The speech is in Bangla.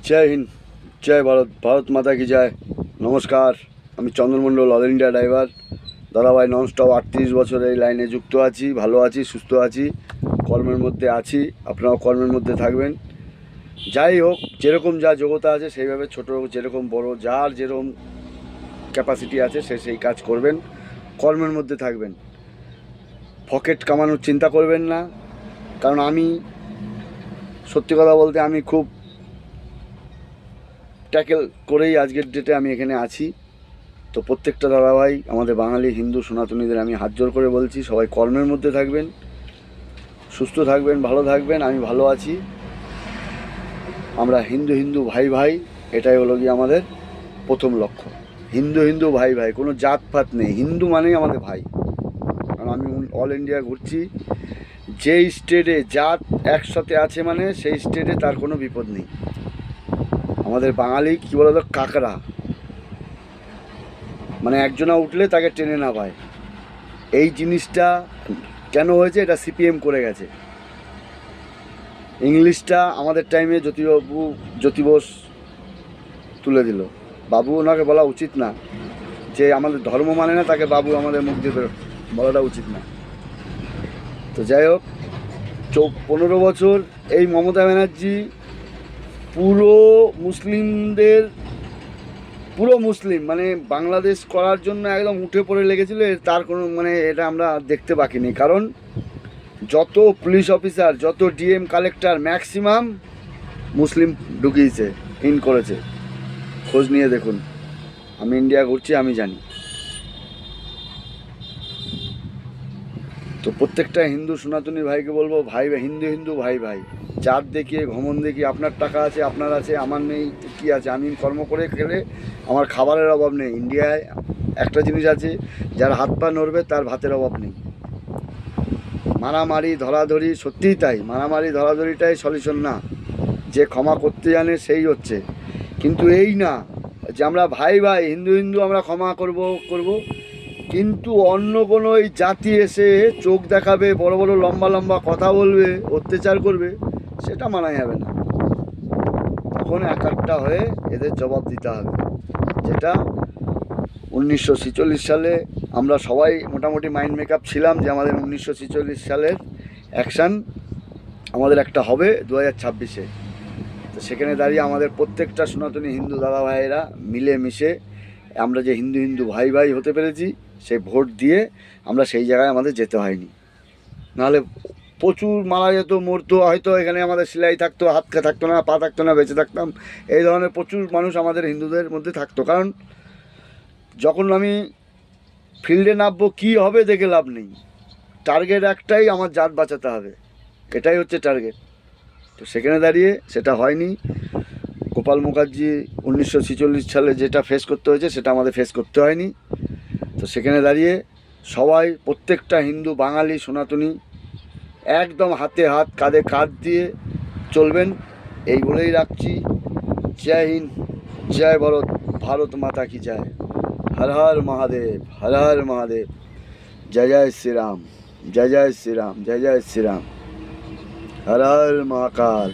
जय हिंद, जय भारत, भारत माता की जय। नमस्कार, আমি চন্দন মণ্ডল, অল ইন্ডিয়া ড্রাইভার। দাদাভাই ননস্টপ 38 বছর এই লাইনে যুক্ত আছি, ভালো আছি, সুস্থ আছি, কর্মের মধ্যে আছি। আপনারাও কর্মের মধ্যে থাকবেন। যাই হোক, যেরকম যা যোগ্যতা আছে সেইভাবে, ছোট যেরকম বড়, যার যেরকম ক্যাপাসিটি আছে সে সেই কাজ করবেন, কর্মের মধ্যে থাকবেন। পকেট কামানোর চিন্তা করবেন না, কারণ আমি সত্যি কথা বলতে আমি খুব ট্যাকেল করেই আজকের ডেটে আমি এখানে আছি। তো প্রত্যেকটা দাদাভাই, আমাদের বাঙালি হিন্দু সনাতনীদের আমি হাত জোর করে বলছি, সবাই কর্মের মধ্যে থাকবেন, সুস্থ থাকবেন, ভালো থাকবেন। আমি ভালো আছি। আমরা হিন্দু হিন্দু ভাই ভাই, এটাই হলো গিয়ে আমাদের প্রথম লক্ষ্য। হিন্দু হিন্দু ভাই ভাই, কোনো জাতপাত নেই, হিন্দু মানেই আমাদের ভাই। কারণ আমি অল ইন্ডিয়া ঘুরছি, যেই স্টেটে জাত একসাথে আছে মানে সেই স্টেটে তার কোনো বিপদ নেই। আমাদের বাঙালি কী বলতো, কাকড়া, মানে একজনা উঠলে তাকে টেনে না পায়। এই জিনিসটা কেন হয়েছে, এটা সিপিএম করে গেছে। ইংলিশটা আমাদের টাইমে জ্যোতি বোস তুলে দিল। বাবু ওনাকে বলা উচিত না, যে আমাদের ধর্ম মানে না তাকে বাবু আমাদের মুখ দিয়ে বলাটা উচিত না। তো যাই হোক, 15 বছর এই মমতা ব্যানার্জি পুরো মুসলিম মানে বাংলাদেশ করার জন্য একদম উঠে পড়ে লেগেছিল। তার কোনো মানে এটা আমরা দেখতে বাকি নেই। কারণ যত পুলিশ অফিসার, যত ডিএম কালেক্টর, ম্যাক্সিমাম মুসলিম ঢুকিয়েছে, ইন করেছে। খোঁজ নিয়ে দেখুন, আমি ইন্ডিয়া ঘুরছি, আমি জানি। তো প্রত্যেকটা হিন্দু সনাতনী ভাইকে বলবো, ভাই হিন্দু হিন্দু ভাই ভাই, জাত দেখিয়ে ঘমন দেখিয়ে, আপনার টাকা আছে, আপনার আছে, আমার নেই, কী আছে? আমি কর্ম করে খেলে আমার খাবারের অভাব নেই। ইন্ডিয়ায় একটা জিনিস আছে, যার হাত পা নড়বে তার ভাতের অভাব নেই। মারামারি ধরাধরি, সত্যিই তাই, মারামারি ধরাধরিটাই সলিউশন না। যে ক্ষমা করতে জানে সেই হচ্ছে। কিন্তু এই না যে আমরা ভাই ভাই হিন্দু হিন্দু আমরা ক্ষমা করব, কিন্তু অন্য কোনো এই জাতি এসে চোখ দেখাবে, বড় বড় লম্বা লম্বা কথা বলবে, অত্যাচার করবে, সেটা মানা যাবে না। তখন একটা হয়ে এদের জবাব দিতে হবে। যেটা 1946 সালে আমরা সবাই মোটামুটি মাইন্ড মেকআপ ছিলাম যে আমাদের 1946 সালের অ্যাকশান আমাদের একটা হবে 2026-এ। তো সেখানে দাঁড়িয়ে আমাদের প্রত্যেকটা সনাতনী হিন্দু দাদা ভাইয়েরা মিলেমিশে আমরা যে হিন্দু হিন্দু ভাই ভাই হতে পেরেছি, সেই ভোট দিয়ে আমরা সেই জায়গায় আমাদের যেতে হয়নি। নাহলে প্রচুর মারা যেত, মরতো, হয়তো এখানে আমাদের সেলাই থাকতো, হাত থাকতো না, পা থাকতো না, বেঁচে থাকতাম। এই ধরনের প্রচুর মানুষ আমাদের হিন্দুদের মধ্যে থাকতো। কারণ যখন আমি ফিল্ডে নামবো, কী হবে দেখে লাভ নেই। টার্গেট একটাই, আমার জাত বাঁচাতে হবে, এটাই হচ্ছে টার্গেট। তো সেখানে দাঁড়িয়ে সেটা হয়নি। গোপাল মুখার্জি 1946 সালে যেটা ফেস করতে হয়েছে সেটা আমাদের ফেস করতে হয়নি। তো সেখানে দাঁড়িয়ে সবাই, প্রত্যেকটা হিন্দু বাঙালি সনাতনী একদম হাতে হাত, কাঁধে কাঁধ দিয়ে চলবেন, এই বলেই রাখছি। জয় হিন্দ, জয় ভারত, ভারত মাতা কি জয়। হর হর মহাদেব, হর হর মহাদেব। জয় জয় শ্রীরাম, জয় জয় শ্রীরাম, জয় জয় শ্রীরাম। হর হর মহাকাল।